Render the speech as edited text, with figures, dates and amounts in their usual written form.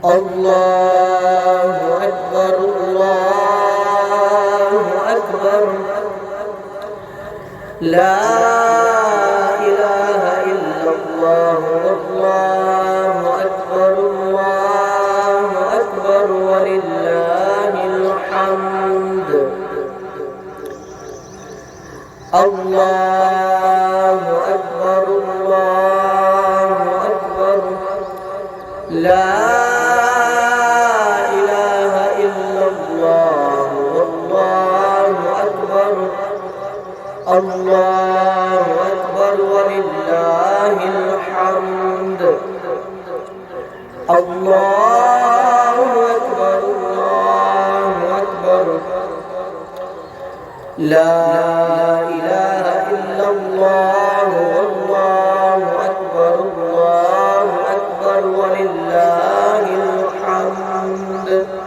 الله أكبر الله أكبر لا إله إلا الله والله أكبر الله أكبر ولله الحمد الله أكبر الله أكبر لا إله إلا الله والله أكبر الله أكبر ولله الحمد الله أكبر الله أكبر لا إله إلا الله والله أكبر الله أكبر ولله الحمد